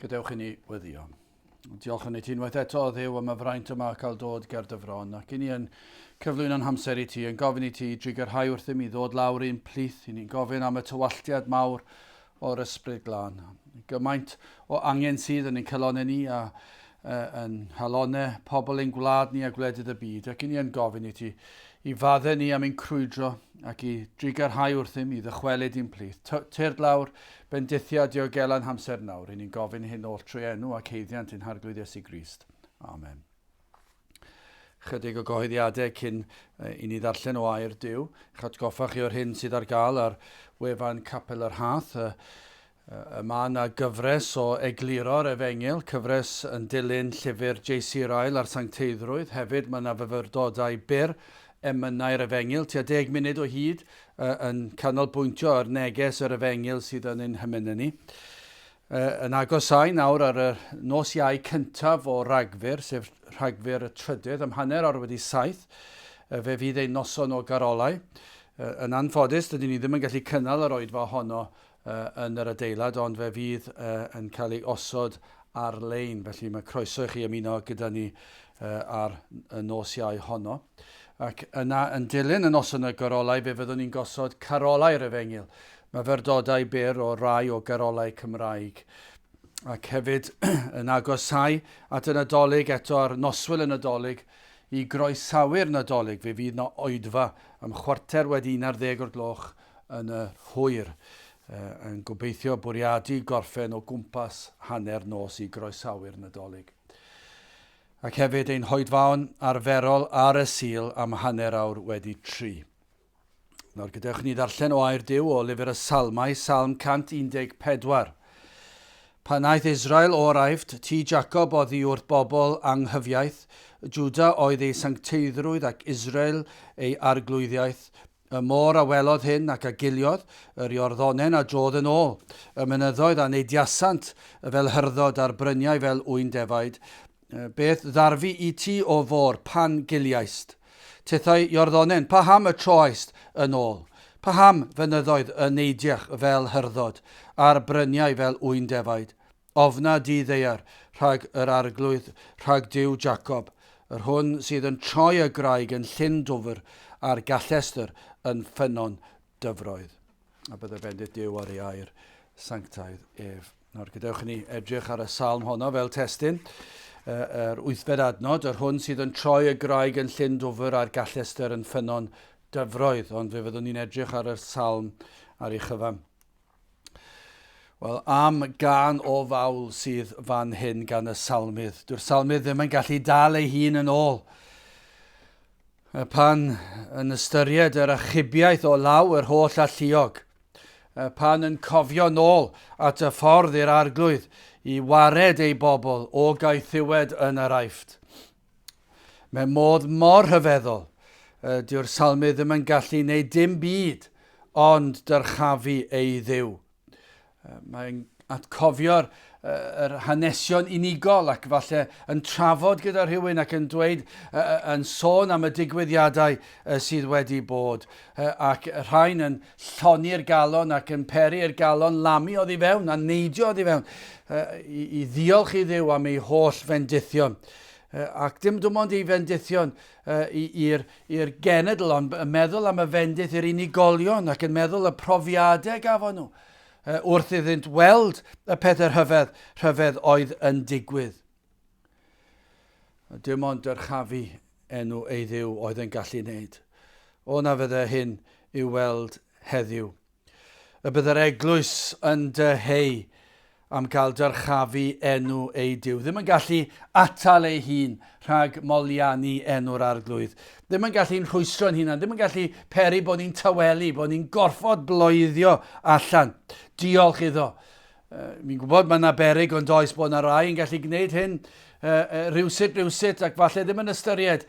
Gadewch i ni weddio. Diolch yn ei ti unwaith eto o Dduw am y fraint yma cael dod ger dy fron. Ac i ni yn cyflwyno'n hamser i ti, yn gofyn i ti drigyrhau wrthym i ddod lawr i'n plith. I ni'n gofyn am y tywalliad mawr o'r ysbryd glân. Gymaint o angen sydd yn ein calonau ni a yn halonau pobl ein gwlad ni a gwledydd y byd. Ac i ni yn gofyn i ti i faddau ni am ein crwydro ac i drigyrhau wrthym i ddychwelyd i'n plith. Tyrd lawr bendithiad diogelan hamser nawr. I ni'n gofyn hyn o'r trwy enw ac heiddiant yn harglwydd Iesu Grist. Amen. Chydig o gyhoeddiadau cyn i ni ddarllen o air Duw. Atgoffa chi o'r hyn sydd ar gael ar wefan Nghapel yr Rhath. Yma yna gyfres o egluro'r Efengil, cyfres yn dilyn llyfr J.C. Ryle ar Sancteiddrwydd. Hefyd mae yna fyfyrdodau byr emynau'r Efengil, tua 10 munud o hyd yn canolbwyntio ar neges yr Efengil sydd yn ein hymunau ni. Yn agosau nawr ar y nos Iau cyntaf o Rhagfyr, sef Rhagfyr y trydydd, ym hanner ar wedi 7, fe fydd ei noson o garolau. Yn anffodus, dydyn ni ddim yn gallu cynnal yr oedfa honno yn yr adeilad, ond fe fydd yn cael ei osod ar Llyn. Felly mae croeso i chi ymuno gyda ni ar y nos Iau honno. Ac yna yn dilyn y noson y garolau, fe fyddwn ni'n gosod carolau'r Efengil. Myfyrdodau byr o rai o garolau Cymraeg. Ac hefyd yn agosau at y Nadolig, eto ar noswyl y Nadolig, i groesawu'r Nadolig. Fe fydd na oedfa am 11:15 o'r gloch yn y hwyr. Yn gobeithio bwriadu gorffen o gwmpas hanner nos i groesawu'r Nadolig. Ac hefyd ein hoedfaon arferol ar y Sul am hanner awr wedi 3. Nawr gadewch ni ddarllen o air Duw o lyfr y Salmau, Salm 114. Pan aeth Israel o'r Aifft, ti Jacob oddi wrth bobl anghyfiaeth, Juda oedd ei sancteiddrwydd ac Israel ei arglwyddiaeth. Y môr a welodd hyn ac a giliodd, yr iorddonen a drodd yn ôl, y mynyddoedd a neidiasant fel hyrdod a'r bryniau fel ŵyn defaid. Beth ddarfu i ti o fôr pan giliaist? Tithau iorddonen, pa ham y troaist yn ôl? Pa ham fynyddoedd y neidiach fel hyrdod, a'r bryniau fel ŵyn defaid? Ofna di ddeiar, rhag yr arglwydd, rhag Duw Jacob, yr hwn sydd yn troi y Graig yn Llyn Dwfr, a'r gallestr yn ffynon dyfroedd. A bydde bendith Duw ar ei air sanctaidd ef. Nawr gadewch ni edrych ar y salm honno fel testyn. Yr 8fed adnod, yr hwn sydd yn troi y Graig yn Llyn Dwfr a'r gallestr yn ffynon dyfroedd. Ond fe fyddwn ni'n edrych ar y salm ar ei chyfam. Wel, am gan o fawl sydd fan hyn gan y salmydd. Dyw'r salmydd ddim yn gallu dal ei hun yn ôl. Pan yn ystyried yr achubiaeth o law yr holl alluog. Pan yn cofio nôl at y ffordd i'r arglwydd i wared ei bobl o gaethiwed yn yr Aifft. Mae modd mor rhyfeddol. Dyw'r salmydd ddim yn gallu gwneud dim byd ond dyrchafu ei Dduw. Mae'n atcofio'r hanesion unigol ac falle yn trafod gyda rhywun ac yn dweud, yn sôn am y digwyddiadau sydd wedi bod. Ac rhain yn lloni'r galon ac yn peri'r galon, lamu oddi fewn a neidio oddi fewn i ddiolch i Dduw am ei holl fendithion. Ac dim dim ond ei fendithion i'r genedl, ond yn meddwl am y fendith i'r unigolion ac yn meddwl y profiadau gafon nhw. Wrth iddynt weld y pethau rhyfedd oedd yn digwydd. Dim ond dyrchafu enw ei Dduw oedd yn gallu wneud. O na fydde hyn i'w weld heddiw. Y bydde'r eglwys yn dyheu am cael dyrchafu enw ei Duw. Ddim yn gallu atal ei hun rhag moliannu enw'r arglwydd. Ddim yn gallu'n rhwystro'n hunan. Ddim yn gallu peri bod ni'n tawelu, bod ni'n gorfod bloeddio allan. Diolch iddo. Mi'n gwybod mae yna beryg ond oes bod yna rai yn gallu gwneud hyn rywsut ac falle ddim yn ystyried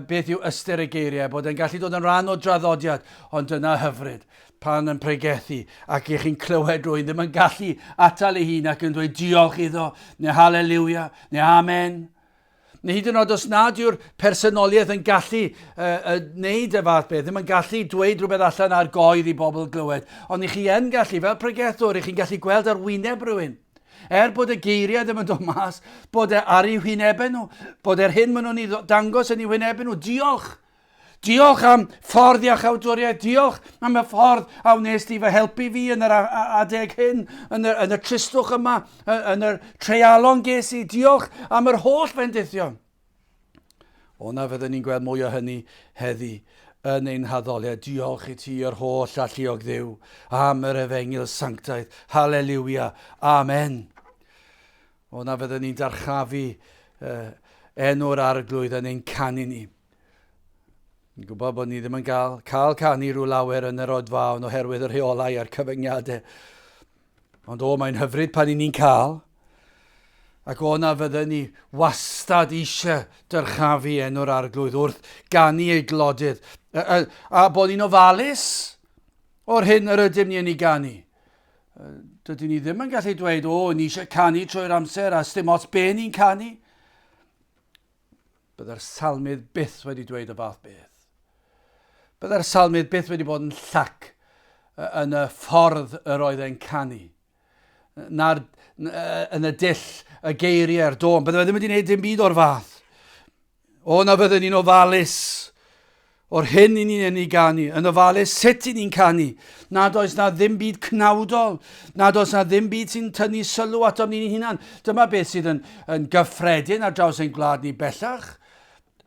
beth yw ystyr y geiriau, bod e'n gallu dod yn rhan o draddodiad, ond yna hyfryd pan yn pregethu ac i chi'n clywed rwy'n ddim yn gallu atal ei hun ac yn dweud diolch iddo, neu halleluia, neu amen. Neu hyd yn oed os nad yw'r personoliaeth yn gallu wneud y fath beth, ddim yn gallu dweud rhywbeth allan ar goed i bobl glywed, ond i chi yn gallu, fel pregethwr, i chi'n gallu gweld ar wyneb rhywun. Bod y geiriau ddim yn dod mas, bod ar eu hwynebau nhw, bod hyn maen nhw'n dangos yn eu hwynebau nhw. Diolch. Diolch am ffordd iach awdwriaeth. Diolch am y ffordd a wnes ti fy helpu fi yn yr adeg hyn, yn y tristwch yma, yn y treialon ges i. Diolch am yr holl bendithion. O'na fydden ni'n gweld mwy o hynny heddi yn ein haddoliad. Diolch i ti yr holl alluog Dduw am yr efengil sanctaidd. Halleluia. Amen. O'na fydden ni'n darchafu enw'r arglwydd yn ein canu ni. Ni'n gwybod bod ni ddim yn cael canu rhyw lawer yn yr odfawn oherwydd yr rheolau a'r cyfyngiadau. Ond mae'n hyfryd pan ni'n cael. Ac o'na fydden ni wastad eisiau dyrchafu enw'r arglwydd wrth ganu ei glodydd. A bod ni'n ofalus o'r hyn yr ydym ni yn ei ganu. Dydyn ni ddim yn gallu dweud, ni eisiau canu trwy'r amser a sdim ots be ni'n canu. Byddai'r salmydd byth wedi dweud y fath beth. Byddai'r salmydd byth wedi bod yn llac yn y ffordd yr oedd e'n canu. Yn y dill, y geiriau'r dôn. Byddai ddim wedi gwneud dim byd o'r fath. Na fydden ni'n ofalus o'r hyn i ni'n ei ganu. Yn ofalus sut i ni'n canu. Nad oes na ddim byd cnawdol. Nad oes na ddim byd sy'n tynnu sylw atom ni'n hunan. Dyma beth sydd yn gyffredin ar draws ein gwlad ni bellach.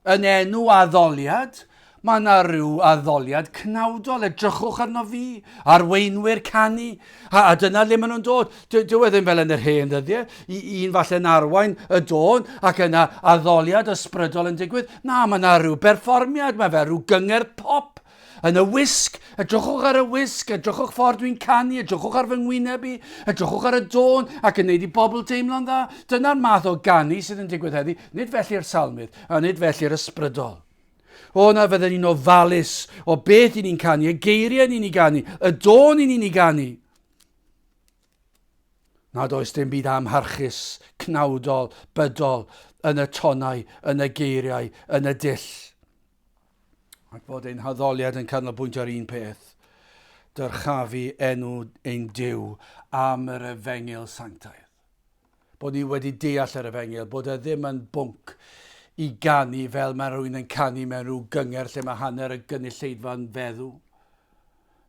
Yn enw addoliad, mae yna rhyw addoliad cnawdol. Edrychwch arno fi, arweinwyr canu. A dyna le maen nhw'n dod. Dyw e ddim fel yn yr hen dyddiau. Un falle'n arwain y dôn ac yna addoliad ysbrydol yn digwydd. Na, mae yna rhyw berfformiad. Mae fe rhyw gynger pop. Yn y wisg, edrychwch ar y wisg, edrychwch ffordd dwi'n canu, edrychwch ar fy ngwynebu, edrychwch ar y dôn ac yn neud i bobl deimlo'n dda. Dyna'r math o ganu sydd yn digwydd heddi. Nid felly'r salmydd, a nid felly'r ysbrydol. Na fydden ni'n ofalus o beth i ni'n canu, y geiriau ni'n ei ganu, y dôn i ni'n ei ganu. Nad oes dim byd amharchus, cnawdol, bydol, yn y tonau, yn y geiriau, yn y dill. Ac bod ein haddoliad yn canolbwyntio ar un peth. Dyrchafu enw ein Duw am yr efengil sanctaidd. Bod ni wedi deall yr efengil, bod e ddim yn bwnc i ganu fel mae rhywun yn canu mewn rhyw gynger lle mae hanner y gynulleidfa'n feddw.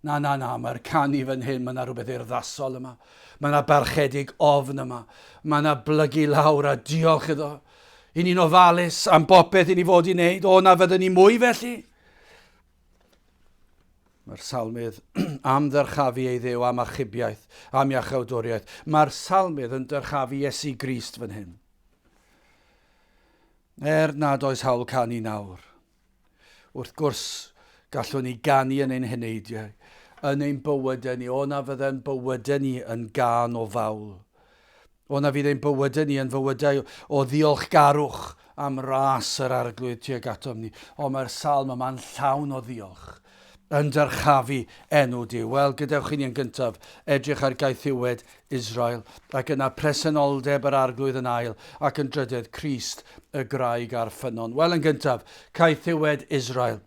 Na, mae'r canu fan hyn, mae yna rhywbeth urddasol yma. Mae yna barchedig ofn yma. Mae yna blygu lawr a diolch iddo. I ni'n ofalus am bopeth i ni fod i wneud. Na fydden ni mwy felly. Mae'r salmydd am ddyrchafu ei Dduw am achubiaeth, am iachawdwriaeth. Mae'r salmydd yn dyrchafu Iesu Grist fan hyn. Nad oes hawl canu nawr. Wrth gwrs, gallwn ni ganu yn ein heneidiau, yn ein bywydau ni. Na fydde'n bywydau ni yn gan o fawl. Na fydd ein bywydau ni yn fywydau o ddiolchgarwch am ras yr arglwydd tuag atom ni. Mae'r salm yma'n llawn o ddiolch. Yn dyrchafu enw Duw. Wel, gadewch i ni yn gyntaf edrych ar gaethiwed Israel ac yna presenoldeb yr arglwydd yn ail ac yn drydydd Crist y Graig a'r ffynon. Wel, yn gyntaf, gaethiwed Israel.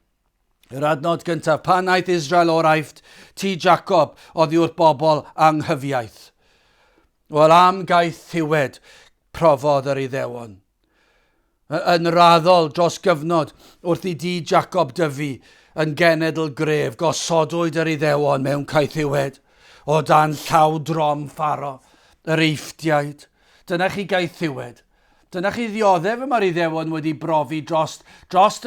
Yr adnod gyntaf, pan aeth Israel o'r Aifft, ti Jacob oddi wrth bobl anghyfiaeth. Wel, am gaethiwed profodd yr Iddewon. Yn raddol dros gyfnod wrth i di Jacob dyfu, yn genedl gref, gosodwyd yr Iddewon mewn caethiwed, o dan llaw drom pharo, yr Eifftiaid. Dyna chi gaethiwed. Dyna chi ddioddef mae'r Iddewon wedi brofi drost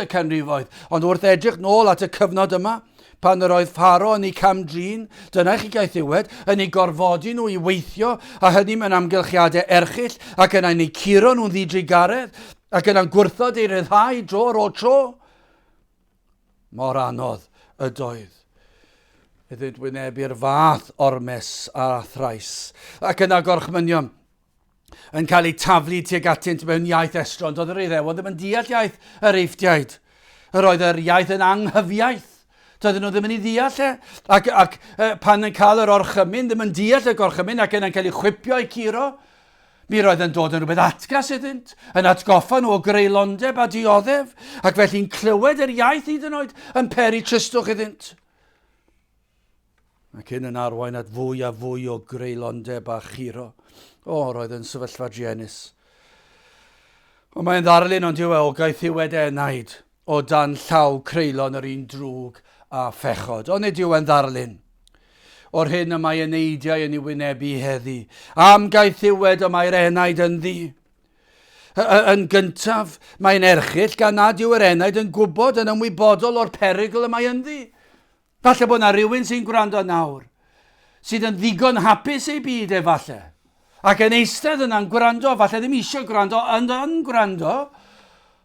y canrifoedd. Ond wrth edrych nôl at y cyfnod yma, pan yr oedd pharo yn ei camdrin, dyna chi gaethiwed, yn ei gorfodi nhw i weithio, a hynny mewn amgylchiadau erchyll, ac yna'n ei curo nhw'n ddidrigaredd, ac yna'n gwrthod ei ryddhau dro ar ôl tro. Mor anodd ydoedd. Iddynt wynebu'r fath ormes a thrais. Ac yna gorchmynion yn cael ei taflu tuag atynt mewn iaith estron. Doedd yr Iddewon ddim yn deall iaith yr Eifftiaid. Yr oedd yr iaith yn anghyfiaeth. Doedden nhw ddim yn ei ddeall e. Ac pan yn cael yr orchymyn, ddim yn deall y gorchymyn ac yna'n cael ei chwipio ei curo. Mi roedd yn dod yn rhywbeth atgas iddynt, yn atgoffa nhw o greulondeb a dioddef, ac felly'n clywed yr iaith hyd yn oed yn peri tristwch iddynt. Ac yn arwain at fwy a fwy o greulondeb a chiro. Roedd yn sefyllfa gienus. Ond mae'n ddarlun ond o gaeth i wedi enaid o dan llaw creulon yr un drwg a phechod. Ond nid yw e'n ddarlun o'r hyn y mae eneidiau yn ei wynebu heddi. Am gaeth ddiwed y mae'r enaid yn ddi. Yn gyntaf, mae'n erchyll gan nad yw yr enaid yn gwybod yn ymwybodol o'r perygl y mae yn ddi. Falle bod yna rhywun sy'n gwrando nawr, sydd yn ddigon hapus ei byd falle. Ac yn eistedd yna'n gwrando, falle ddim eisiau gwrando, yn gwrando,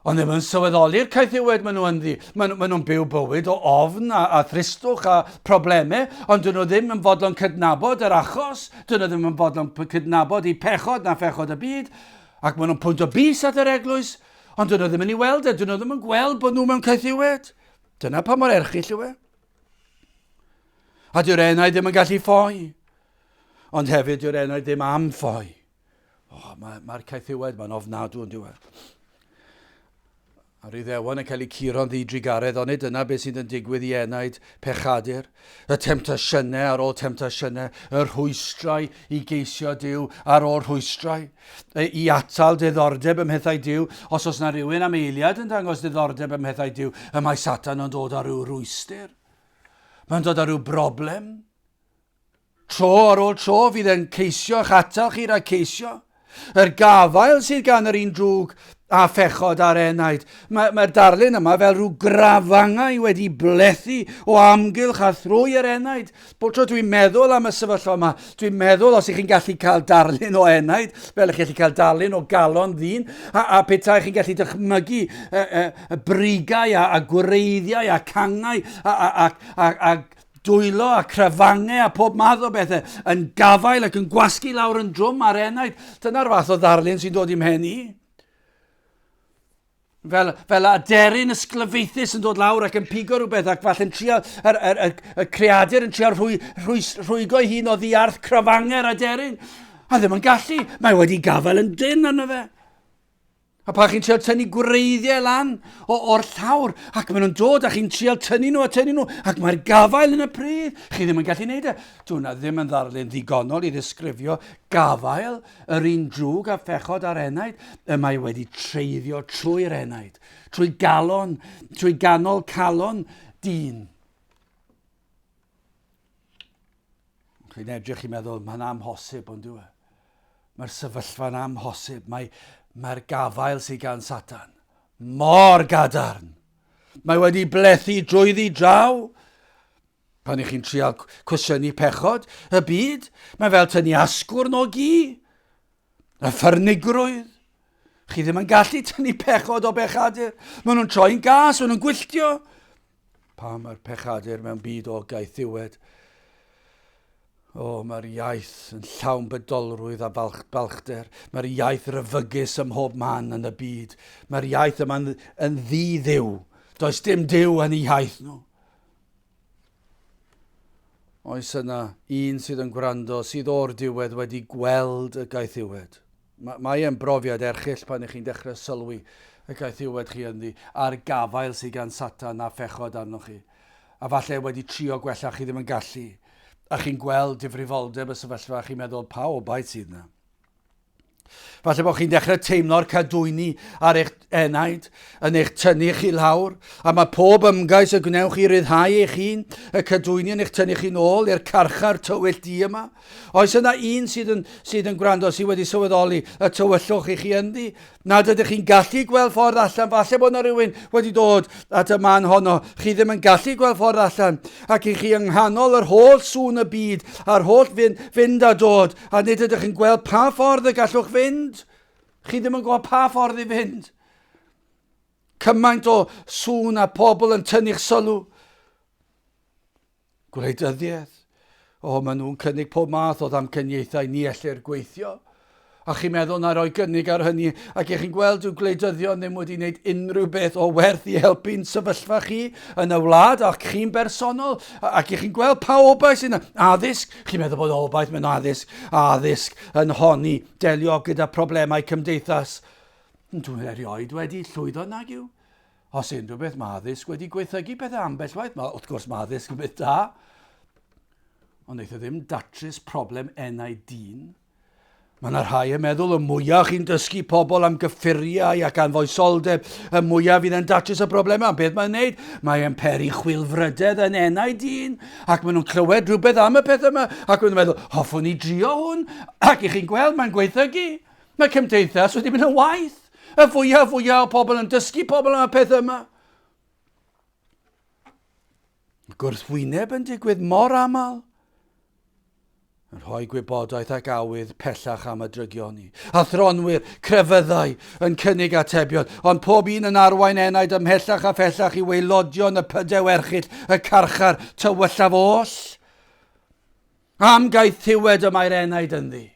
ond ddim yn sylweddoli'r caethiwed maen nhw yn ddi. Maen nhw'n byw bywyd o ofn a thristwch a problemau, ond dyn nhw ddim yn fodlon cydnabod yr achos, dyn nhw ddim yn fodlon cydnabod i pechod na phechod y byd, ac maen nhw'n pwynt o bus at yr eglwys, ond dyn nhw ddim yn ei weld dyn nhw ddim yn gweld bod nhw mewn caethiwed. Dyna pa mor erchyll yw e. A dyw'r enaid ddim yn gallu ffoi, ond hefyd dyw'r enaid ddim am ffoi. Mae'r caethiwed mae'n ofnadw yn diwedd. A'r Iddewon yn cael ei curo'n ddidrigaredd, ond dyna beth sydd yn digwydd i enaid pechadur. Y temtasiynau ar ôl temtasiynau, y rhwystrau i geisio Duw ar ôl rhwystrau. I atal diddordeb ym mhethau Duw, os oes yna rhywun am eiliad yn dangos diddordeb ym mhethau Duw, y mae Satan yn dod ar ryw rwystyr. Mae'n dod ar ryw broblem. Tro ar ôl tro fydd e'n ceisio eich atal chi rhaid ceisio. Yr gafael sydd gan yr un drwg a phechod a'r enaid. Mae'r darlun yma fel rhyw grafangau wedi blethu o amgylch a thrwy yr enaid. Bob tro dwi'n meddwl am y sefyllfa yma, dwi'n meddwl os ych chi'n gallu cael darlun o enaid, fel ych chi'n cael darlun o galon ddyn, a petai chi'n gallu dychmygu brigau a gwreiddiau a cangau a dwylo a crafangau a pob math o bethau yn gafael ac yn gwasgu lawr yn drwm ar enaid. Dyna'r fath o ddarlun sy'n dod i'm hen i. Fel aderyn ysglyfaethus yn dod lawr ac yn pigo rhywbeth ac falle'n trio y creadur yn trio rhwygo hun o ddiarth crafanger aderyn. A ddim yn gallu. Mae wedi gafael yn dyn arno fe. A pa chi'n trio tynnu gwreiddiau lan o'r llawr ac maen nhw'n dod a chi'n trio tynnu nhw ac mae'r gafael yn y pridd. Chi ddim yn gallu gwneud e. Dwi'n ddim yn ddarlun ddigonol i ddisgrifio gafael yr un drwg a phechod ar enaid y mae wedi treiddio trwy'r enaid, trwy ganol calon dyn. Chi'n edrych i meddwl, mae'n amhosib ond dwi. Mae'r sefyllfa'n amhosib. Mae'r gafael sydd gan Satan mor gadarn. Mae wedi blethu drwyddi draw. Pan ych chi'n trial cwestiynu pechod y byd, mae fel tynnu asgwrn o gi. Y ffyrnigrwydd. Chi ddim yn gallu tynnu pechod o bechadur. Maen nhw'n troi'n gas, maen nhw'n gwylltio. Pa mae'r pechadur mewn byd o gaeth ddiwed. Mae'r iaith yn llawn bydolrwydd a balchder. Mae'r iaith ryfygus ym mhob man yn y byd. Mae'r iaith yma'n yn ddi-ddiw. Does dim diw yn ei iaith nhw. Oes yna un sydd yn gwrando, sydd o'r diwedd wedi gweld y gaeth ddiwed. Mae e'n brofiad erchyll pan ych chi'n dechrau sylwi y gaeth ddiwed chi ynddi a'r gafael sydd gan Satan a phechod arnoch chi. A falle wedi trio gwella chi ddim yn gallu. A chi'n gweld difrifoldeb y sefyllfa, chi'n meddwl pa o baid sydd yna. Falle bod chi'n dechrau teimlo'r cadwyni ar eich enaid yn eich tynnu chi lawr, a mae pob ymgais y gwnewch chi ryddhau eich hun, y cadwyni yn eich tynnu chi nôl i'r carchar tywyll di yma. Oes yna un sydd yn gwrando, sydd wedi sylweddoli y tywyllwch i chi ynddi? Nad ydych chi'n gallu gweld ffordd allan, falle bod yna rhywun wedi dod at y man honno. Chi ddim yn gallu gweld ffordd allan, ac i chi yng nghanol yr holl sŵn y byd, a'r holl fynd a dod, a nid ydych chi'n gweld pa ffordd y gallwch fynd. Chi ddim yn gweld pa ffordd i fynd. Cymaint o sŵn a pobl yn tynnu'ch sylw. Gwleidyddiaeth. Maen nhw'n cynnig pob math o ddamcaniaethau ni ellir gweithio. A chi'n meddwl na roi gynnig ar hynny, ac chi'n gweld yw gwleidyddion ddim wedi wneud unrhyw beth o werth i helpu'n sefyllfa chi yn y wlad ac chi'n bersonol, ac chi'n gweld pa obaith sy'n addysg. Chi'n meddwl bod obaith mewn addysg yn honni delio gyda problemau cymdeithas. Dwi'n erioed wedi llwyddo nag yw. Os unrhyw beth mae addysg wedi gweithygu pethau ambell waith, wrth gwrs mae addysg yn beth da. ond eithaf ddim datrys problem enau dyn. Mae yna rhai yn meddwl y mwyaf chi'n dysgu pobl am gyffuriau ac anfoesoldeb, y mwyaf fydd yn datrys y broblemau. Beth mae'n neud? Mae'n peri chwilfrydedd yn enau dyn, ac maen nhw'n clywed rhywbeth am y peth yma, ac maen nhw'n meddwl, hoffwn ni drio hwn, ac i chi'n gweld, mae'n gweithygu. Mae cymdeithas wedi mynd yn waith. Y fwyaf o pobl yn dysgu pobl am y peth yma. Gwrthwyneb yn digwydd mor aml. Yn rhoi gwybodaeth ac awydd pellach am y drygion ni. A thronwyr, crefyddau yn cynnig atebion, ond pob un yn arwain enaid ymhellach a phellach i waelodion y pydew erchill, y carchar tywyllaf oll. Am gaeth thiwed y mae'r enaid yn ddi.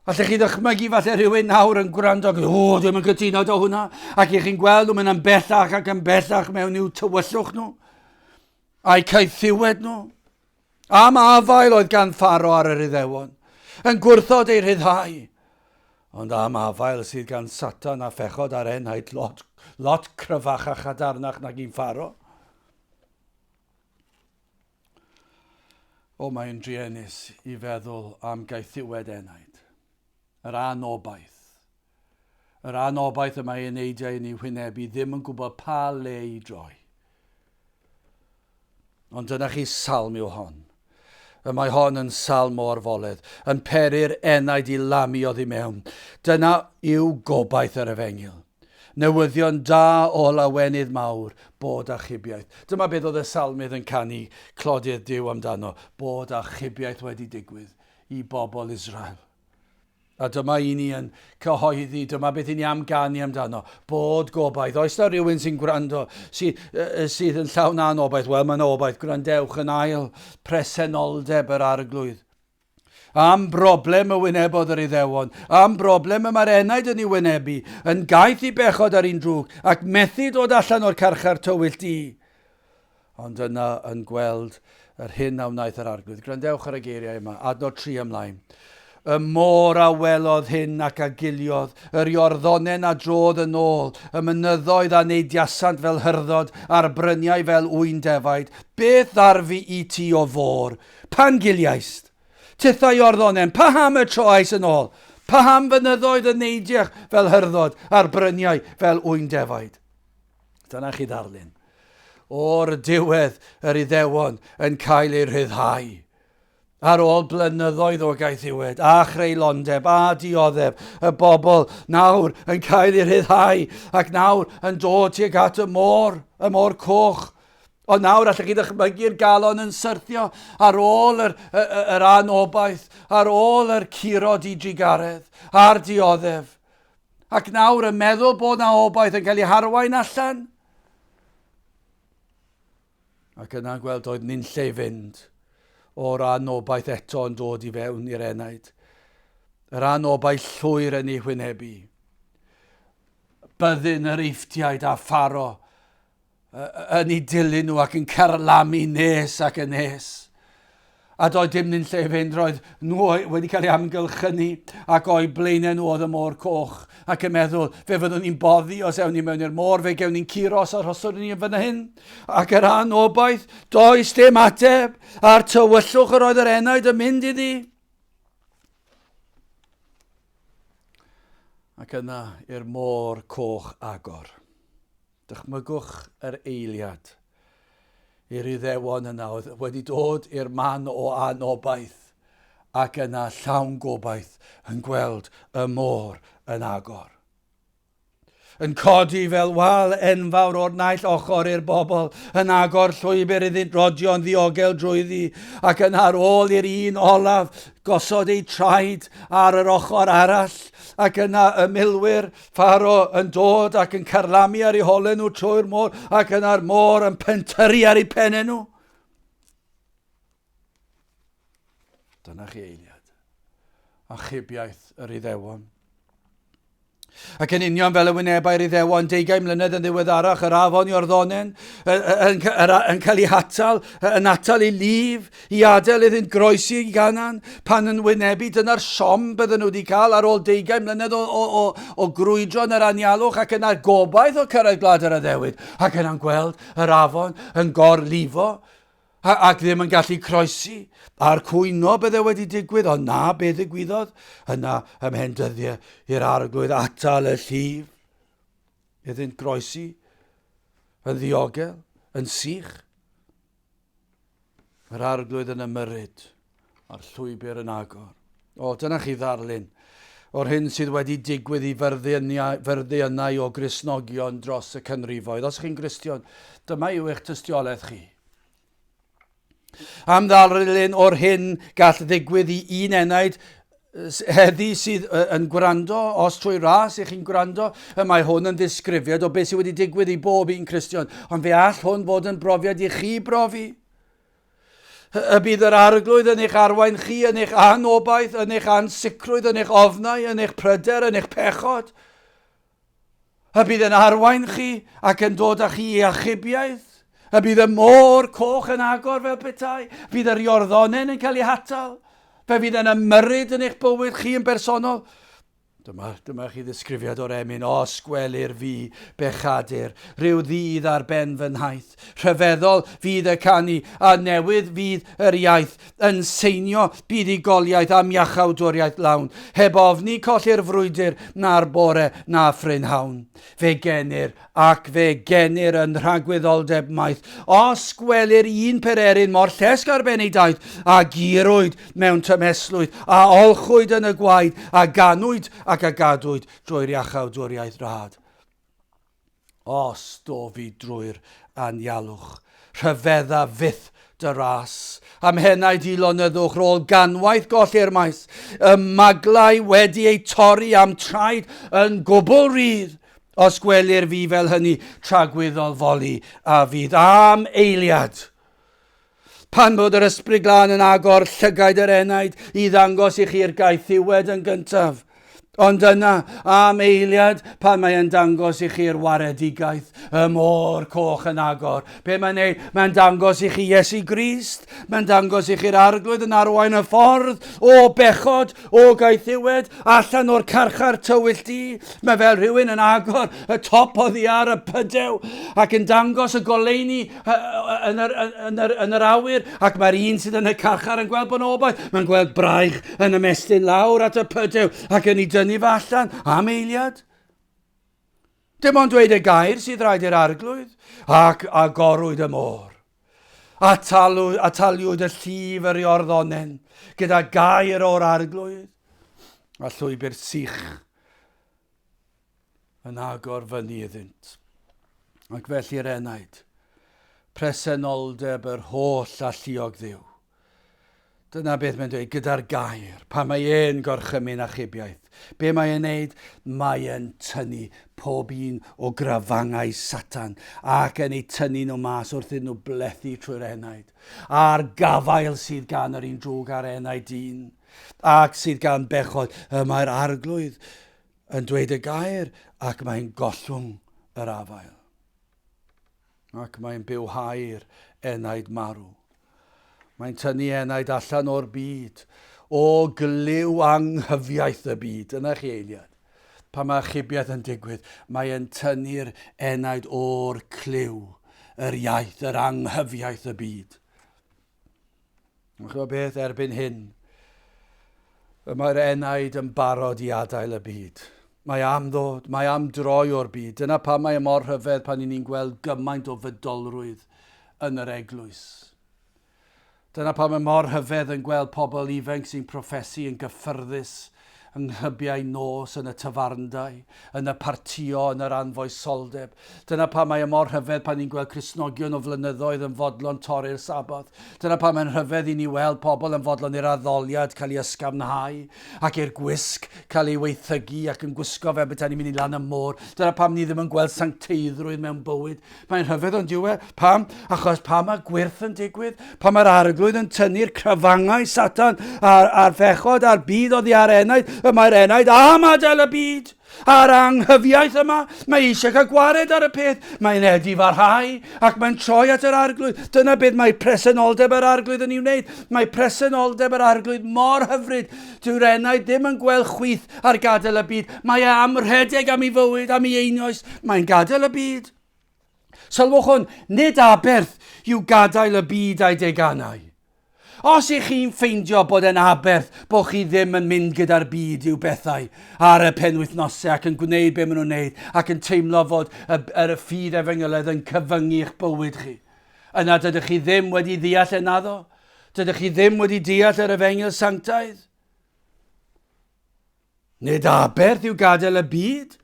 Allech chi ddychmygu falle rhywun nawr yn gwrando, dwi'n yn cytuno do hwnna, ac i chi'n gweld nhw'n mynd yn bellach ac yn bellach mewn i'w tywyllwch nhw, a'i caethiwed nhw. Am afael oedd gan Pharo ar yr Iddewon, yn gwrthod ei rhyddhau, ond am afael sydd gan Satan a phechod ar enaid lot cryfach a chadarnach nag i'n Pharo. O, mae'n driennus i feddwl am gaethiwed enaid. Yr anobaith. Yr anobaith y mae eneidiau yn ei wynebu ddim yn gwybod pa le i droi. Ond dyna chi salm yw hon. Y mae hon yn salm o arfoledd, yn peri'r enaid i lamio ddi mewn. Dyna yw gobaith yr efengil. Newyddion da o lawenydd mawr, bod a chybiaeth. Dyma beth oedd y salmydd yn canu clodiad Duw amdano, bod a chybiaeth wedi digwydd i bobl Israel. A dyma i ni yn cyhoeddi, dyma beth i ni amganu amdano, bod gobaith. Oes na rhywun sy'n gwrando sydd yn llawn anobaith? Wel, mae'n obaith, gwrandewch yn ail presenoldeb yr arglwydd. Am broblem y wynebodd yr Iddewon, am broblem y mae'r enaid yn ei wynebu, yn gaeth i bechod ar un drwg, ac methu dod allan o'r carchar tywyll di. Ond yna yn gweld yr hyn a wnaeth yr arglwydd. Gwrandewch ar y geiriau yma, adnod 3 ymlaen. Y môr a welodd hyn ac a giliodd, yr iorddonen a drodd yn ôl, y mynyddoedd a neidiasant fel hyrdod, a'r bryniau fel wyn defaid. Beth ddarfu i ti o fôr? Pan giliaist? Titha iorddonen, pa ham y troais yn ôl? Pa ham fynyddoedd yn neidiach fel hyrdod, a'r bryniau fel wyn defaid? Dyna chi ddarlun. O'r diwedd yr Iddewon yn cael ei rhyddhau. Ar ôl blynyddoedd o gaethiwed, a chreulondeb, a dioddeb, y bobl nawr yn cael ei rhyddhau, ac nawr yn dod tuag at y môr coch. Ond nawr allech chi ddychmygu'r galon yn syrthio ar ôl yr anobaith, ar ôl yr curod i drigaredd, a'r dioddef. Ac nawr yn meddwl bod na obaith yn cael ei harwain allan. Ac yna gweld oedd nunlle i fynd. O'r anobaith eto yn dod i fewn i'r enaid. Yr anobaith llwyr yn ei wynebu. Byddin yr eiftiaid a Pharo yn ei dilyn nhw ac yn carlamu nes ac yn nes. A doedd dim nunlle i fynd, roedd nhw wedi cael ei amgylchynu ac o'i blaenau nhw oedd y môr coch ac yn meddwl fe fyddwn ni'n boddi os ewn ni mewn i'r môr, fe gewn ni'n curos ar hosod ni yn fyna hyn. Ac yr anobaith, does dim ateb a'r tywyllwch yr oedd yr enaid yn mynd iddi. Ac yna i'r môr coch agor. Dychmygwch yr eiliad. I'r Iddewon yna wedi dod i'r man o anobaith ac yna llawn gobaith yn gweld y môr yn agor. Yn codi fel wal enfawr o'r naill ochr i'r bobl, yn agor llwybr iddynt rodion ddiogel drwyddi, ac yn ar ôl i'r un olaf gosod ei traed ar yr ochr arall, ac yna y milwyr Pharo yn dod ac yn carlamu ar eu holen nhw trwy'r môr, ac yna'r môr yn pentyrru ar eu pennau nhw. Dyna chi eiliad. A chybiaeth yr Iddewon. Ac yn union fel y wynebau'r Iddewon, 20 mlynedd yn ddiweddarach, yr afon Iorddonen yn cael ei atal i lif, i adael iddynt groesi i ganan, pan yn wynebu, dyna'r siom bydden nhw wedi cael ar ôl 20 mlynedd o grwydron yr anialwch, ac yna'r gobaith o cyrraedd Gwlad yr Iddewyd, ac yna'n gweld yr afon yn gorlifo, ac ddim yn gallu croesi a'r cwyno bydde wedi digwydd, ond na be ddigwyddodd, yna ymhen dyddiau i'r arglwydd atal y llif, iddynt groesi, yn ddiogel, yn sych. Yr arglwydd yn ymyrryd, a'r llwybr yn agor. O, dyna chi ddarlun o'r hyn sydd wedi digwydd i ferddiannau o Gristnogion dros y canrifoedd. Os chi'n Gristion, dyma yw eich tystiolaeth chi. Am ddarlun o'r hyn gall ddigwydd i un enaid heddi sydd yn gwrando, os trwy ras i chi'n gwrando, mae hwn yn ddisgrifiad o beth sydd wedi digwydd i bob un Cristion. Ond fe all hwn fod yn brofiad i chi brofi. Y bydd yr arglwydd yn eich arwain chi, yn eich anobaith, yn eich ansicrwydd, yn eich ofnau, yn eich pryder, yn eich pechod. Y bydd yn arwain chi ac yn dod â chi i achubiaeth. Y bydd y môr coch yn agor fel petai. Bydd yr iorddonen yn cael ei hatal. Fe fydd yn ymyrryd yn eich bywyd chi yn bersonol. Dyma chi ddisgrifiad o'r emyn, o sgwelir fi bechadur, rhyw ddydd ar ben fy nhaith, rhyfeddol fydd y canu, a newydd fydd yr iaith, yn seinio buddugoliaeth am iachawdwriaeth lawn, heb ofni colli'r frwydr na'r bore na ffrynhawn. Fe genir ac fe genir yn rhagwyddoldeb maith, os gwelir un pererin mor llesg ar ben ei daith, a girwyd mewn tymeslwyd, a olchwyd yn y gwaed, a ganwyd ac a gadwyd drwy'r iachawdwriaeth rhad. Os do fi drwy'r anialwch, rhyfedda fyth dy ras, am hennau dilonyddwch rôl ganwaith golli'r maes, y maglau wedi ei torri am traed yn gwbl rydd, os gwelir fi fel hynny tragwyddol foli a fydd am eiliad. Pan bod yr ysbryd glân yn agor llygaid yr enaid i ddangos i chi'r gaeth ddiwed yn gyntaf. Ond yna, am eiliad, pan mae'n dangos i chi'r waredigaeth, y môr coch yn agor. Be mae'n neud? Mae'n dangos i chi Iesu Grist. Mae'n dangos i chi'r arglwydd yn arwain y ffordd o bechod, o gaethiwed, allan o'r carchar tywylltu. Mae fel rhywun yn agor y top oddi ar y pydew ac yn dangos y goleuni yn yr awyr, ac mae'r un sydd yn y carchar yn gweld bod obaith. Mae'n gweld braich yn ymestyn lawr at y pydew ac yn ei dynnu fe allan am eiliad. Dim ond dweud y gair sydd rhaid i'r arglwydd ac agorwyd y môr. Ataliwyd y llif yr iorddonen gyda gair o'r arglwydd a llwybr sych yn agor fyny iddynt. Ac felly'r enaid, presenoldeb yr holl alluog Dduw. Dyna beth mae'n dweud gyda'r gair, pan mae e'n gorchymyn achubiaeth. Be mae e'n neud? Mae e'n tynnu pob un o grafangau Satan ac yn ei tynnu nhw mas wrth iddyn nhw blethu trwy'r enaid. A'r gafael sydd gan yr un drwg ar enaid dyn ac sydd gan bechod, mae'r arglwydd yn dweud y gair ac mae'n gollwng yr afael. Ac mae'n bywhau'r enaid marw. Mae'n tynnu enaid allan o'r byd, o glyw anghyfiaeth y byd. Yna chi eiliad. Pan mae achubiaeth yn digwydd, mae'n tynnu'r enaid o'r clyw, yr iaith, yr anghyfiaeth y byd. Mae'n chybod beth erbyn hyn? Mae'r enaid yn barod i adael y byd. Mae am ddod, mae am droi o'r byd. Dyna pan mae mor rhyfedd pan ni'n gweld gymaint o fydolrwydd yn yr eglwys. Dyna pan mae mor hyfedd yn gweld pobl ifanc sy'n proffesu yn gyffyrddus, yng nghybiau nos yn y tafarndau, yn y partio, yn yr anfoesoldeb. Dyna pa mae mor rhyfedd pan ni'n gweld Cristnogion o flynyddoedd yn fodlon torri'r saboth. Dyna pa mae'n rhyfedd i ni weld pobl yn fodlon i'r addoliad cael ei ysgafnhau ac i'r gwisg cael ei weithygu ac yn gwisgo fe beth ni'n mynd i lan y môr. Dyna pam ni ddim yn gweld sancteiddrwydd mewn bywyd. Mae'n rhyfedd ond diwe. Pam? Achos pa mae gwirth yn digwydd, pa mae'r arglwydd yn tynnu'r cryfangau Satan a'r fechod a'r byd oddi ar enaid, mae'r enaid am adael y byd. A'r anghyfiaeth yma, mae eisiau cael gwared ar y peth. Mae'n edi farhau ac mae'n troi at yr arglwydd. Dyna beth mae presenoldeb yr arglwydd yn ei wneud. Mae presenoldeb yr arglwydd mor hyfryd. Dyw'r enaid ddim yn gweld chwith ar gadael y byd. Mae am rhedeg am ei fywyd, am ei einioes. Mae'n gadael y byd. Sylwch hwn, nid aberth yw gadael y byd a'i deganau. Os ych chi'n ffeindio bod yn aberth bod chi ddim yn mynd gyda'r byd i'w bethau ar y penwythnosau ac yn gwneud be maen nhw'n wneud ac yn teimlo fod y ffydd efengyloedd yn cyfyngu eich bywyd chi. Yna dydych chi ddim wedi deall yn addo? Dydych chi ddim wedi deall yr efengyl sanctaidd? Nid aberth yw gadael y byd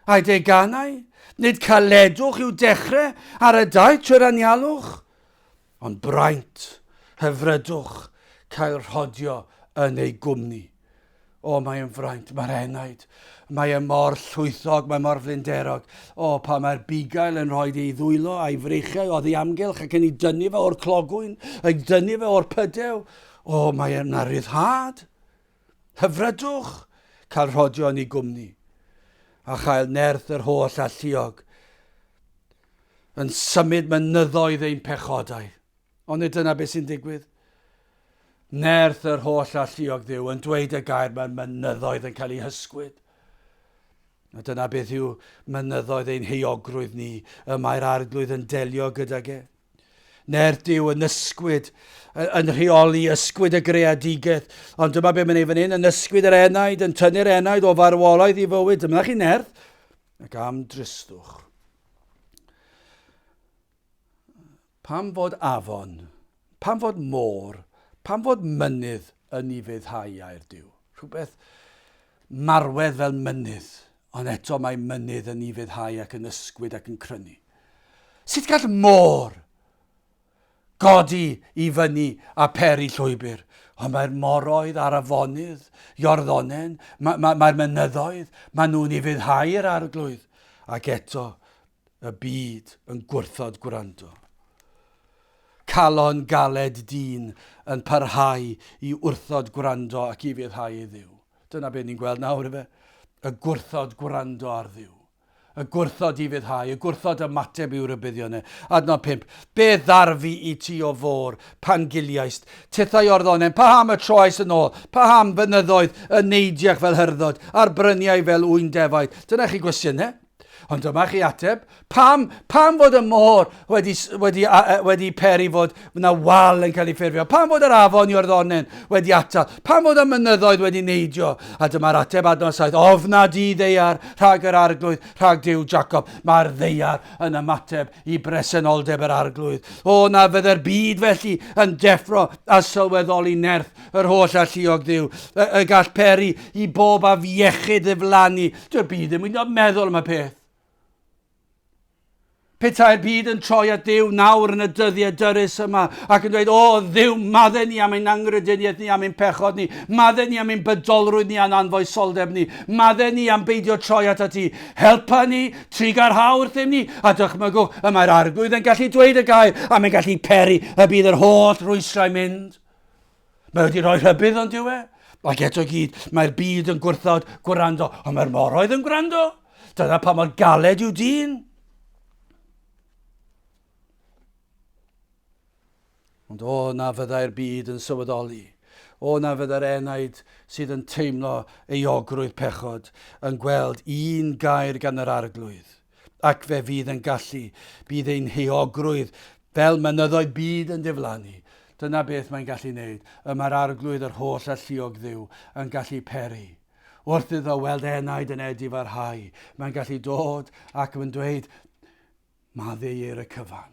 a'i deganau? Nid caledwch yw dechrau ar y daith trwy'r anialwch? Ond braint hyfrydwch cael rhodio yn ei gwmni. O, mae'n fraint, mae'r enaid. Mae mor llwythog, mae mor flinderog. O, pa mae'r bugail yn rhoi ei ddwylo a'i freichiau o ddiamgylch ac yn ei dynnu fe o'r clogwyn, a'i dynnu fe o'r pydew. O, mae'n ryddhad. Hyfrydwch cael rhodio yn ei gwmni. A chael nerth yr holl alluog yn symud mynyddoedd ein pechodau. Ond dyna beth sy'n digwydd. Nerth yr holl alluog Dduw yn dweud y gair mae'r mynyddoedd yn cael ei hysgwyd. A dyna beth yw mynyddoedd ein heogrwydd ni y mae'r arglwydd yn delio gydag e. Nerth Dduw yn ysgwyd, yn rheoli ysgwyd y greadigaeth. Ond dyma beth mae'n ei fan hyn, yn ysgwyd yr enaid, yn tynnu'r enaid o farwolaeth i fywyd. Dyma chi nerth. Ac am dristwch. Pam fod afon, pam fod môr, pam fod mynydd yn ei fyddhau a'r Duw? Rhywbeth marwedd fel mynydd, ond eto mae mynydd yn ei fyddhau ac yn ysgwyd ac yn crynu. Sut gall môr godi i fyny a peri llwybr? Ond mae'r moroedd ar afonydd, Iorddonen, mae'r mynyddoedd, maen nhw'n ei fyddhau yr arglwydd. Ac eto, y byd yn gwrthod gwrando. Calon galed dyn yn parhau i wrthod gwrando ac i fyddhau i Dduw. Dyna beth ni'n gweld nawr efe. Y gwrthod gwrando ar Dduw. Y gwrthod i fyddhau, y gwrthod ymateb yw'r rybuddion e. Adnod 5. Be ddarfu i ti o fôr pan giliaist? Tithau Iorddonen, pa ham y troes yn ôl? Pa ham fynyddoedd yn neidiach fel hyrdod? A'r bryniau fel wyn defaid? Dyna chi gwestiynau. Ond dyma chi ateb, pam fod y môr wedi peri fod yna wal yn cael ei ffurfio? Pam fod yr afon Iorddonen wedi atal? Pam fod y mynyddoedd wedi neidio? A dyma'r ateb adnod 7, ofna di ddeiar rhag yr arglwydd, rhag Duw Jacob. Mae'r ddeiar yn ymateb i bresenoldeb yr arglwydd. O na fydde'r byd felly yn deffro a sylweddoli nerth yr holl alluog Dduw. Y gall peri i bob afiechyd ddiflannu. Dyw'r byd ddim yn meddwl am y peth. Petai'r byd yn troi at Dduw nawr yn y dyddiau dyrys yma ac yn dweud, o Dduw, madde ni am ein angrydiniaeth ni, am ein pechod ni, madde ni am ein bydolrwydd ni a'n anfoesoldeb ni, madde ni am beidio troi at ti, helpa ni, trigar hawr ddim ni, a dychmygwch, y mae'r arglwydd yn gallu dweud y gair, a mae'n gallu peri y bydd yr holl rwystrau mynd. Mae wedi rhoi rhybydd ond yw e, ac eto gyd, mae'r byd yn gwrthod gwrando, ond mae'r moroedd yn gwrando. Dyna pa mor galed yw dyn. Ond o na fyddai'r byd yn sylweddoli. O na fyddai'r enaid sydd yn teimlo euogrwydd pechod yn gweld un gair gan yr arglwydd. Ac fe fydd yn gallu, bydd ein heogrwydd fel mynyddoedd byd yn diflannu. Dyna beth mae'n gallu wneud. Mae'r arglwydd yr holl alluog Dduw yn gallu peri. Wrth iddo weld enaid yn edif ar hau, mae'n gallu dod ac yn dweud, madde i'r y cyfan.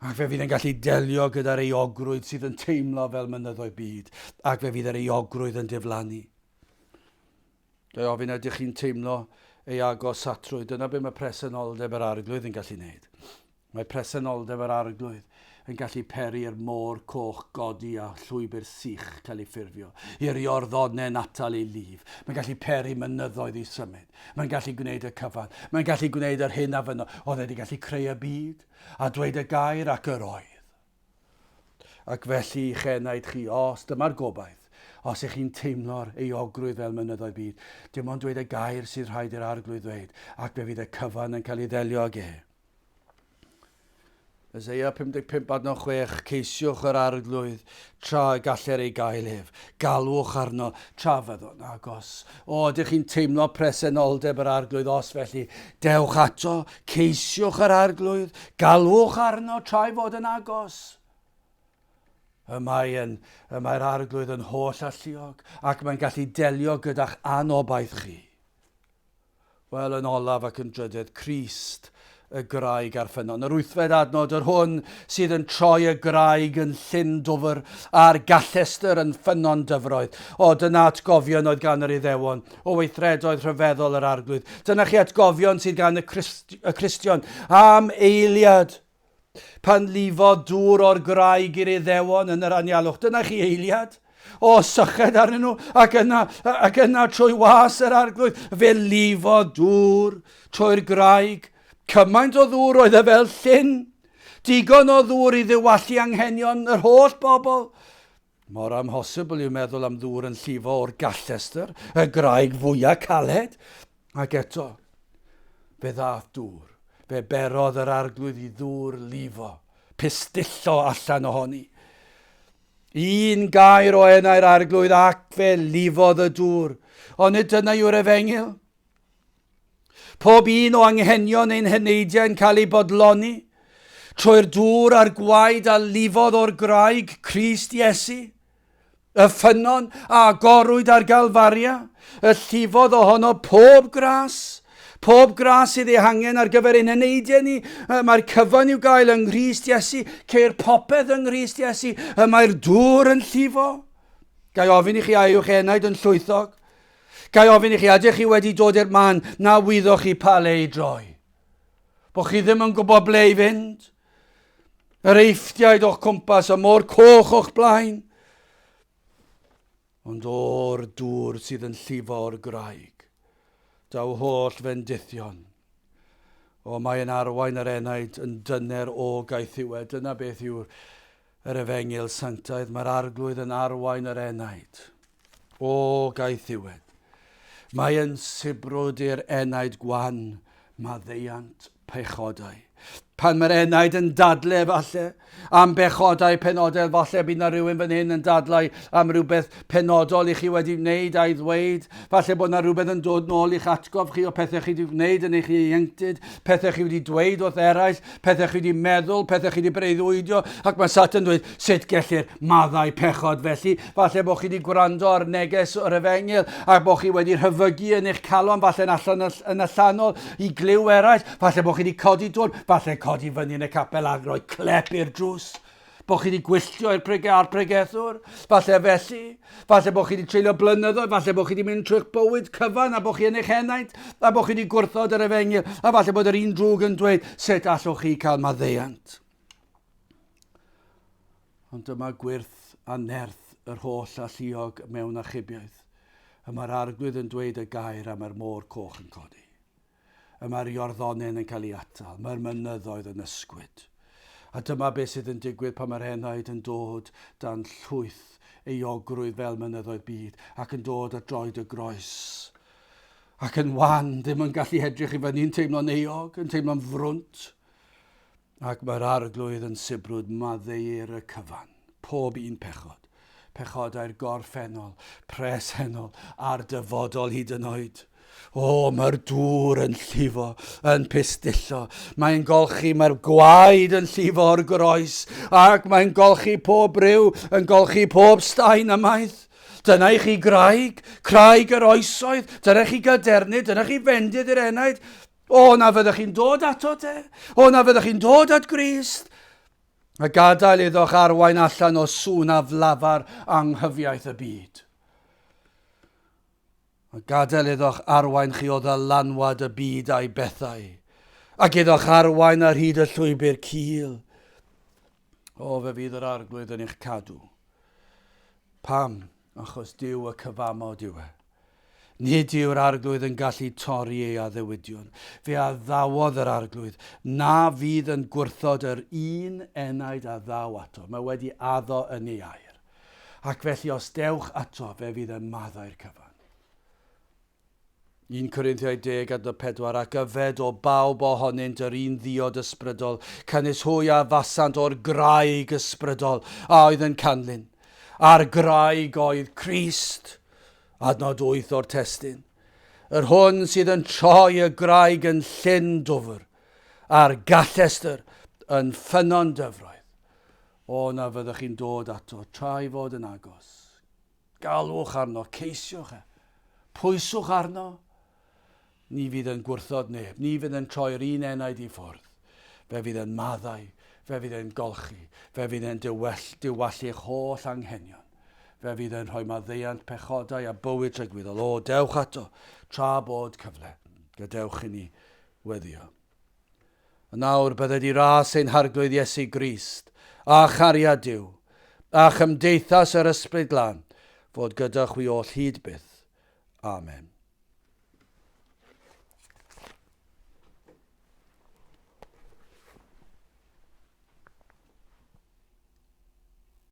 Ac fe fydd yn gallu delio gyda'r euogrwydd sydd yn teimlo fel mynyddoedd byd. Ac fe fydd yr euogrwydd yn diflannu. Dwi ofyn ydych chi'n teimlo ei agos atrwydd. Dyna be mae presenoldeb yr arglwydd yn gallu wneud. Mae presenoldeb yr arglwydd yn gallu peri'r môr coch godi a llwybr sych cael ei ffurfio. I'r Iorddonen atal ei lif. Mae'n gallu peri mynyddoedd i symud. Mae'n gallu gwneud y cyfan. Mae'n gallu gwneud yr hyn a fyno. Oedd wedi gallu creu y byd a dweud y gair ac yr oedd. Ac felly chenaid chi, os dyma'r gobaith, os ych chi'n teimlo'r euogrwydd fel mynyddoedd byd, dim ond dweud y gair sydd rhaid i'r arglwydd dweud, ac fe fydd y cyfan yn cael ei ddelio ag e. Eseia 55:6, ceisiwch yr arglwydd tra galler ei gael ef. Galwch arno tra fydd o'n agos. O, ydych chi'n teimlo presenoldeb yr arglwydd os felly? Dewch ato, ceisiwch yr arglwydd, galwch arno tra i fod yn agos. Mae'r arglwydd yn holl alluog ac mae'n gallu delio gyda'ch anobaith chi. Wel, yn olaf ac yn drydydd, Crist, y graig a'r ffynon. Yr 8fed adnod, yr hwn sydd yn troi y graig yn Llyn Dwfr a'r gallester yn ffynon dyfroedd. O, dyna atgofion oedd gan yr Iddewon o weithredoedd rhyfeddol yr arglwydd. Dyna chi atgofion sydd gan y Cristion am eiliad. Pan lifo dŵr o'r graig i'r Iddewon yn yr anialwch. Dyna chi eiliad. O, syched arnyn nhw, ac yna trwy was yr arglwydd, fe lifo dŵr trwy'r graig. Cymaint o ddŵr oedd e fel llyn. Digon o ddŵr i ddiwallu anghenion yr holl bobl. Mor amhosibl i'w meddwl am ddŵr yn llifo o'r gallester, y graig fwyaf caled. Ac eto, fe ddath dŵr. Fe berodd yr arglwydd i ddŵr lifo, pistillo allan ohoni. Un gair o enau'r arglwydd ac fe lifodd y dŵr. Ond dyna yw'r efengyl. Pob un o anghenion ein heneidiau yn cael ei bodloni, trwy'r dŵr a'r gwaed a lifodd o'r graig Crist Iesu, y ffynon a agorwyd ar Galfaria, y llifodd ohono pob gras sydd ei hangen ar gyfer ein heneidiau ni. Mae'r cyfan i'w gael yng Nghrist Iesu, ceir popeth yng Nghrist Iesu, mae'r dŵr yn llifo. Gai ofyn i chi a yw'ch enaid yn llwythog? Gai ofyn i chi, ydych chi wedi dod i'r man na wyddwch chi pa le i droi? Bo chi ddim yn gwybod ble i fynd? Yr eithdiaid o'ch cwmpas, y môr coch o'ch blaen. Ond o'r dŵr sydd yn llifo o'r graig, daw holl fendithion. O, mae'n arwain yr enaid yn dyner o gaethiwed. Dyna beth yw'r efengyl sanctaidd. Mae'r arglwydd yn arwain yr enaid o gaethiwed. Mae'n sibrwd i'r enaid gwan, maddeiant pechodau. Pan mae'r enaid yn dadle falle am bechodau penodol, falle bydd na rhywun fan hyn yn dadlau am rhywbeth penodol i chi wedi wneud a'i ddweud. Falle bod na rhywbeth yn dod nôl i'ch atgof chi o pethau chi wedi wneud yn eich ieuenctid, pethau chi wedi dweud wrth eraill, pethau chi wedi meddwl, pethau chi wedi breuddwydio, ac mae Satan dweud, sut gellir maddau pechod felly? Falle bod chi wedi gwrando ar neges o'r efengyl, a bod chi wedi rhyfygu yn eich calon, falle allan yn allanol i gliw eraill, falle bod chi wedi codi dŵr, falle codi fyny yn y capel a rhoi clep i'r drws. Bo chi wedi gwylltio i'r pregethwr, falle felly, falle bo chi wedi treulio blynyddoedd, falle bo chi wedi mynd trwy'ch bywyd cyfan, a bo chi yn eich henaid, a bo chi wedi gwrthod yr efengyl, a falle bod yr un drwg yn dweud, sut allwch chi cael maddeiant? Ond dyma gwirth a nerth yr holl alluog mewn achubiaeth. A mae'r arglwydd yn dweud y gair a mae'r môr coch yn codi. A mae'r iorddonen yn cael ei atal, mae'r mynyddoedd yn ysgwyd. A dyma beth sydd yn digwydd pan mae'r enaid yn dod dan llwyth euogrwydd fel mynyddoedd byd ac yn dod at droed y groes. Ac yn wan, ddim yn gallu edrych i fyny'n teimlo'n eog, yn teimlo'n frwnt. Ac mae'r arglwydd yn sibrwd maddeir y cyfan, pob un pechod. Pechodau'r gorffennol, presennol a'r dyfodol hyd yn oed. O, mae'r dŵr yn llifo, yn pistillo. Mae'n golchi, mae'r gwaed yn llifo o'r groes, ac mae'n golchi pob ryw, yn golchi pob staen ymaith. Dyna i chi graig, craig yr oesoedd, dyna chi gadernid, dyna chi fendid i'r enaid. O, na fyddwch chi'n dod ato te, o, na fyddwch chi'n dod at Grist. A gadael iddoch arwain allan o sŵn a flafar anghyfiaeth y byd. A gadael iddoch arwain chi o ddylanwad y byd a'i bethau, ac iddoch arwain ar hyd y llwybr cul. O, fe fydd yr arglwydd yn eich cadw. Pam? Achos Duw y cyfamod yw e. Nid yw'r arglwydd yn gallu torri ei addewidion. Fe addawodd yr arglwydd, na fydd yn gwrthod yr un enaid a ddaw ato. Mae wedi addo yn ei air. Ac felly os dewch ato, fe fydd yn maddau'r cyfan. 1 Corinthiau 10:4 ac yfed o bawb ohonynt yr un ddiod ysbrydol, cynnes hwy a fasant o'r graig ysbrydol a oedd yn canlyn. A'r graig oedd Crist, adnod 8 o'r testyn. Yr hwn sydd yn troi y graig yn Llyn Dwfr, a'r gallestr yn ffynon dyfroedd. O na fyddwch chi'n dod ato, tra i fod yn agos. Galwch arno, ceisiwch pwyswch arno. Ni fydd yn gwrthod neb, ni fydd yn troi'r un enaid i ffwrdd. Fe fydd yn maddau, fe fydd yn golchi, fe fydd yn diwallu'ch holl anghenion. Fe fydd yn rhoi maddeuant pechodau a bywyd rhygwyddol. O, dewch ato, tra bod cyfle, gadewch i ni weddio. A nawr bydde di ras ein harglwydd Iesu Grist, a chariad Duw, a chymdeithas yr Ysbryd Glân, fod gyda chwi oll hyd byth. Amen.